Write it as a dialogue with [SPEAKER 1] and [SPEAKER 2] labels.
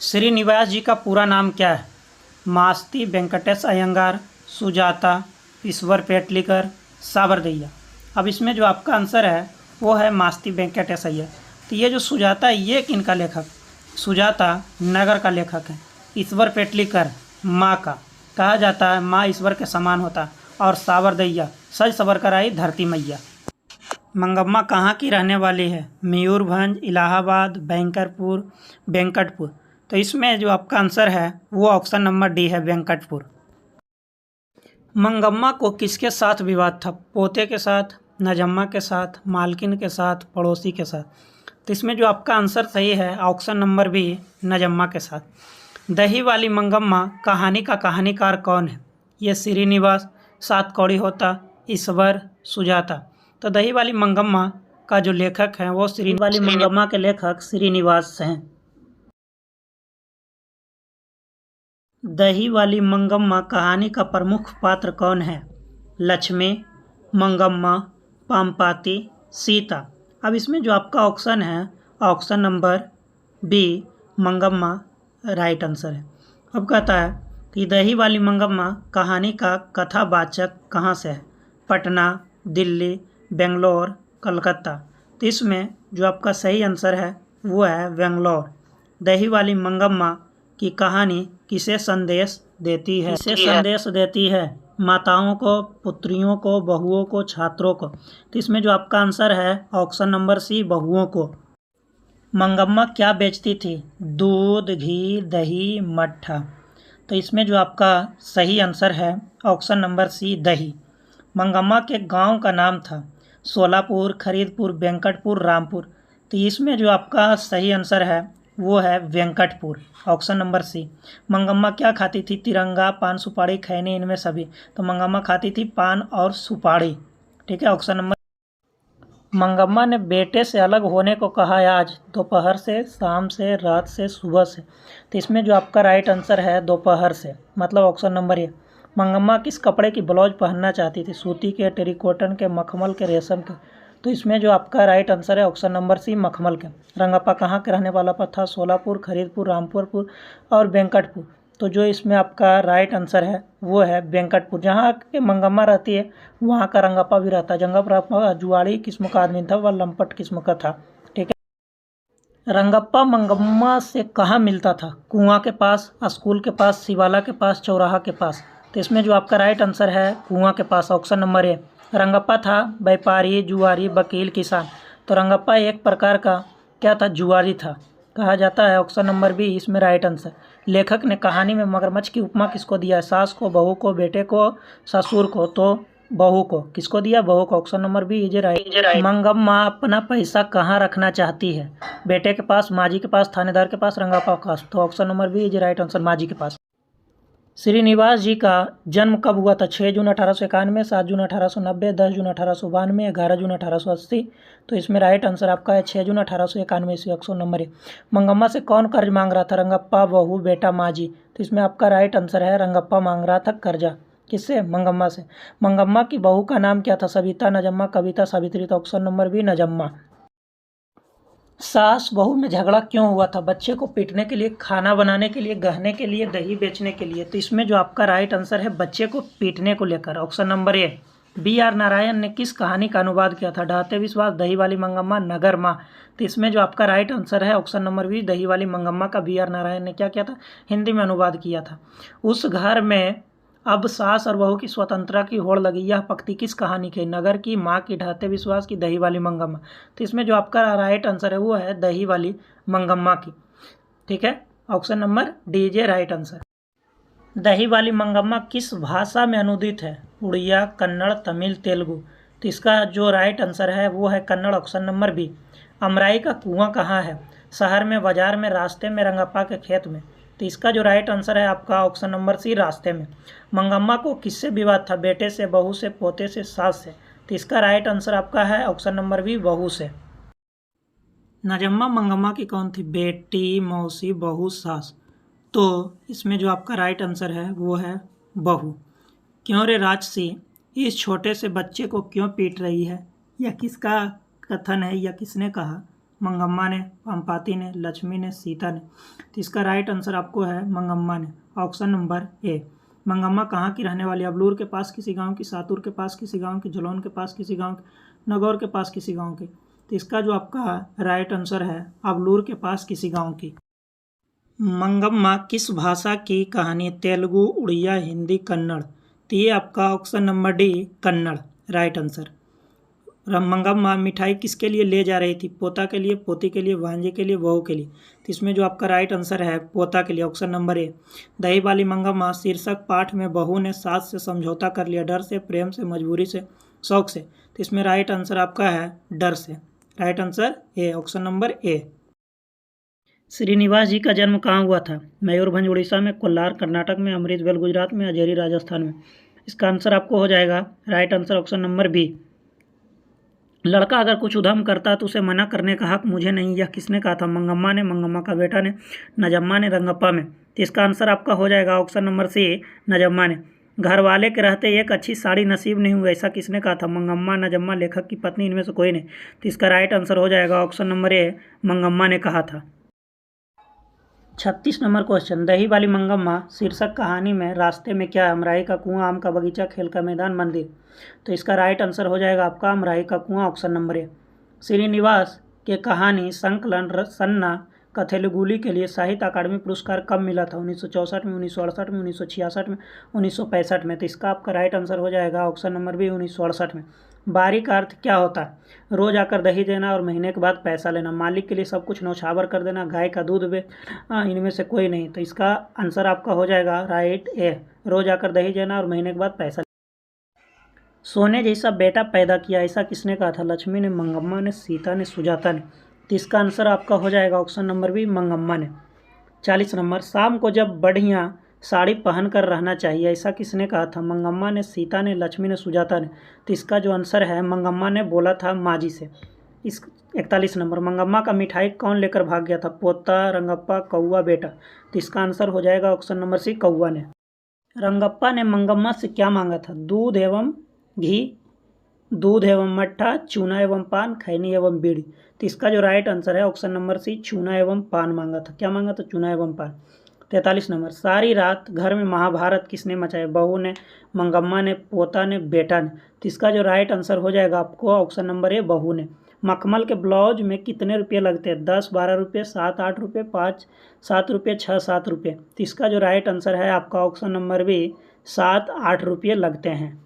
[SPEAKER 1] श्रीनिवास जी का पूरा नाम क्या है? मास्ती वेंकटेश अयंगार, सुजाता, ईश्वर पेटलीकर, साबरदैया। अब इसमें जो आपका आंसर है वो है मास्ती वेंकटेश अय्यर। तो ये जो सुजाता है ये किन का लेखक? सुजाता नगर का लेखक है। ईश्वर पेटलीकर माँ का, कहा जाता है माँ ईश्वर के समान होता है। और साबरदैया सज सवर कर आई धरती मैया। मंगम्मा कहाँ की रहने वाली है? मयूरभंज, इलाहाबाद, बैंकरपुर, वेंकटपुर। तो इसमें जो आपका आंसर है वो ऑप्शन नंबर डी है, वेंकटपुर। मंगम्मा को किसके साथ विवाद था? पोते के साथ, नजम्मा के साथ, मालकिन के साथ, पड़ोसी के साथ। तो इसमें जो आपका आंसर सही है ऑप्शन नंबर बी, नजम्मा के साथ। दही वाली मंगम्मा कहानी का कहानीकार कौन है? ये श्रीनिवास, सात कौड़ी होता, ईश्वर, सुजाता। तो दही वाली मंगम्मा का जो लेखक है वो वाली मंगम्मा के लेखक श्रीनिवास हैं। दही वाली मंगम्मा कहानी का प्रमुख पात्र कौन है? लक्ष्मी, मंगम्मा, पामपाती, सीता। अब इसमें जो आपका ऑप्शन है option number B, Mangamma right answer है। अब कहता है कि दही वाली मंगम्मा कहानी का कथावाचक कहाँ से है? पटना, दिल्ली, बेंगलोर, कलकत्ता। तो इसमें जो आपका सही आंसर है वो है बेंगलोर। दही वाली मंगम्मा की कहानी किसे संदेश देती है? किसे संदेश देती है? माताओं को, पुत्रियों को, बहुओं को, छात्रों को। तो इसमें जो आपका आंसर है ऑप्शन नंबर सी, बहुओं को। मंगम्मा क्या बेचती थी? दूध, घी, दही, मट्ठा। तो इसमें जो आपका सही आंसर है ऑप्शन नंबर सी, दही। मंगम्मा के गांव का नाम था सोलापुर, खरीदपुर, वेंकटपुर, रामपुर। तो इसमें जो आपका सही आंसर है वो है Venkatapur, option number C. Mangamma क्या खाती थी? तिरंगा, पान, सुपारी, खैनी, इनमें सभी। तो मंगम्मा खाती थी पान और सुपारी। ठीक है, ऑप्शन नंबर। मंगम्मा ने बेटे से अलग होने को कहा है आज? दोपहर से, शाम से, रात से, सुबह से। तो इसमें जो आपका राइट आंसर है दोपहर से, मतलब ऑप्शन नंबर ए। मंगम्मा किस कपड़े की ब्लाउज पहनना चाहती थी? सूती के, टेरिकॉटन के, मखमल के, रेशम के। तो इसमें जो आपका राइट आंसर है ऑप्शन नंबर सी, मखमल के। रंगप्पा कहाँ के रहने वाला था? सोलापुर, खरीदपुर, रामपुरपुर और वेंकटपुर। तो जो इसमें आपका राइट आंसर है वो है वेंकटपुर। जहाँ के मंगम्मा रहती है वहाँ का रंगप्पा भी रहता है। रंगप्पा जुआड़ी किस्म का आदमी था, वह लंपट किस्म का था। ठीक है। रंगप्पा मंगम्मा से कहाँ मिलता था? कुआं के पास, स्कूल के पास, शिवाला के पास, चौराहा के पास। तो इसमें जो आपका राइट आंसर है कुआं के पास, ऑप्शन नंबर ए। रंगप्पा था व्यापारी, जुआरी, वकील, किसान। तो रंगप्पा एक प्रकार का क्या था? जुआरी था, कहा जाता है। ऑप्शन नंबर बी इसमें राइट आंसर। लेखक ने कहानी में मगरमच्छ की उपमा किसको दिया है? सास को, बहू को, बेटे को, ससुर को। तो बहू को। किसको दिया? बहू को। Option number B is right. Mangamma अपना पैसा कहाँ रखना चाहती है? बेटे के पास, माजी के पास, थानेदार के पास, रंगप्पा के पास। तो option number B is right answer, माजी के पास। श्रीनिवास जी का जन्म कब हुआ था? 6 जून 1891, 7 जून 1890, 10 जून 1892, 11 जून 1880। तो इसमें राइट आंसर आपका है 6 जून 1891 ईस्वी, ऑप्शन नंबर ए। मंगम्मा से कौन कर्ज मांग रहा था? रंगप्पा, बहू, बेटा, माजी। तो इसमें आपका राइट आंसर है रंगप्पा मांग रहा था कर्जा। किससे? मंगम्मा से। मंगम्मा की बहू का नाम क्या था? सविता, नजम्मा, कविता, सावित्री। तो ऑप्शन नंबर बी, नजम्मा। सास बहू में झगड़ा क्यों हुआ था? बच्चे को पीटने के लिए, खाना बनाने के लिए, गहने के लिए, दही बेचने के लिए। तो इसमें जो आपका राइट आंसर है बच्चे को पीटने को लेकर, option number A. B R Narayan ने किस कहानी का अनुवाद किया था? ढाते विश्वास, दही वाली मंगम्मा, नगर माँ। तो इसमें जो आपका राइट आंसर है ऑप्शन नंबर बी, दही वाली मंगम्मा का बी आर नारायण ने क्या किया था? हिंदी में अनुवाद किया था। उस घर में अब सास और बहू की स्वतंत्रता की होड़ लगी, यह पंक्ति किस कहानी की? नगर की, माँ की, ढाते विश्वास की, दही वाली मंगम्मा। तो इसमें जो आपका राइट आंसर है वो है दही वाली मंगम्मा की। ठीक है, option number D J right answer. दही वाली मंगम्मा किस भाषा में अनुदित है? उड़िया, कन्नड़, तमिल, तेलुगु। तो इसका जो राइट आंसर है वो है कन्नड़, ऑप्शन नंबर बी। अमराई का कुआं कहाँ है? शहर में, बाजार में, रास्ते में, रंगप्पा के खेत में। तो इसका जो राइट आंसर है आपका ऑप्शन नंबर सी, रास्ते में। मंगम्मा को किससे विवाद था? बेटे से, बहू से, पोते से, सास से। तो इसका राइट आंसर आपका है ऑप्शन नंबर बी, बहू से। नजम्मा मंगम्मा की कौन थी? बेटी, मौसी, बहू, सास। तो इसमें जो आपका राइट आंसर है वो है बहू। क्यों रे राजसी, इस छोटे से बच्चे को क्यों पीट रही है? यह किसका कथन है या किसने कहा? मंगम्मा ने, पामपाती ने, लक्ष्मी ने, सीता ने। तो इसका राइट आंसर आपको है मंगम्मा ने, ऑप्शन नंबर ए। मंगम्मा कहाँ की रहने वाली? अबलूर के पास किसी गांव की, सातुर के पास किसी गांव की, जलौन के पास किसी गांव की, नगौर के पास किसी गांव की। तो इसका जो आपका राइट आंसर है अबलूर के पास किसी गांव की। मंगम्मा किस भाषा की कहानी? तेलुगु, उड़िया, हिंदी, कन्नड़। तो ये आपका option number D Kannada right answer. Mangamma मिठाई किसके लिए ले जा रही थी? पोता के लिए, पोती के लिए, भांजे के लिए, बहू के लिए। तो इसमें जो आपका राइट आंसर है पोता के लिए, ऑप्शन नंबर ए। दही वाली मंगम्मा शीर्षक पाठ में बहू ने सास से समझौता कर लिया, डर से, प्रेम से, मजबूरी से, शौक से। तो इसमें राइट आंसर आपका है डर से, right answer A, option number A. Srinivas ji का जन्म कहाँ हुआ था? मयूरभंज उड़ीसा में, कोल्हार कर्नाटक में, अमृतसर गुजरात में, अजेरी राजस्थान में। इसका आंसर आपको हो जाएगा right answer option number B. लड़का अगर कुछ उधम करता तो उसे मना करने का हक मुझे नहीं, यह किसने कहा था? मंगम्मा ने, मंगम्मा का बेटा ने, नजम्मा ने, रंगप्पा में। तो इसका आंसर आपका हो जाएगा ऑप्शन नंबर सी, नजम्मा ने। घर वाले के रहते एक अच्छी साड़ी नसीब नहीं हुई, ऐसा किसने कहा था? मंगम्मा, नजम्मा, लेखक की पत्नी, इनमें से कोई नहीं। तो इसका राइट आंसर हो जाएगा ऑप्शन नंबर ए, मंगम्मा ने कहा था। 36 नंबर क्वेश्चन, दही वाली मंगम्मा शीर्षक कहानी में रास्ते में क्या है? अमराई का कुआं, आम का बगीचा, खेल का मैदान, मंदिर। तो इसका राइट आंसर हो जाएगा आपका अमराई का कुआं, ऑप्शन नंबर ए। श्रीनिवास के कहानी संकलन सन्ना कथेलुगुली के लिए साहित्य अकादमी पुरस्कार कब मिला था? 1964 में, 1968 में, 1966 में, 1965 में। तो इसका आपका राइट आंसर हो जाएगा ऑप्शन नंबर बी, 1968 में। बारी का अर्थ क्या होता है? रोज आकर दही देना और महीने के बाद पैसा लेना, मालिक के लिए सब कुछ न्यौछावर कर देना, गाय का दूध इनमें से कोई नहीं। तो इसका आंसर आपका हो जाएगा राइट ए, रोज आकर दही देना और महीने के बाद पैसा। सोने जैसा बेटा पैदा किया, ऐसा किसने कहा था? लक्ष्मी ने, मंगम्मा ने, सीता ने, सुजाता ने। तो इसका आंसर आपका हो जाएगा ऑप्शन नंबर बी, मंगम्मा ने। 40 नंबर, शाम को जब बढ़िया साड़ी पहन कर रहना चाहिए, ऐसा किसने कहा था? मंगम्मा ने, सीता ने, लक्ष्मी ने, सुजाता ने। तो इसका जो आंसर है मंगम्मा ने बोला था माँ जी से। इस 41 नंबर, मंगम्मा का मिठाई कौन लेकर भाग गया था? पोता, रंगप्पा, कौआ, बेटा। तो इसका आंसर हो जाएगा ऑप्शन नंबर सी, कौआ ने। रंगप्पा ने मंगम्मा से क्या मांगा था? दूध एवं घी, दूध एवं मट्ठा, चूना एवं पान, खैनी एवं बीड़ी। तो इसका जो राइट आंसर है ऑप्शन नंबर सी, चूना एवं पान मांगा था। क्या मांगा था? चूना एवं पान। 43 नंबर, सारी रात घर में महाभारत किसने मचाया? बहू ने, मंगम्मा ने, पोता ने, बेटा ने। तो इसका जो राइट आंसर हो जाएगा आपको ऑप्शन नंबर ए, बहू ने। मखमल के ब्लाउज में कितने रुपये लगते हैं? 10-12 रुपये, 7-8 रुपये, 5-7 रुपये, 6-7 रुपये। तो इसका जो राइट आंसर है आपका ऑप्शन नंबर बी, 7-8 रुपये लगते हैं।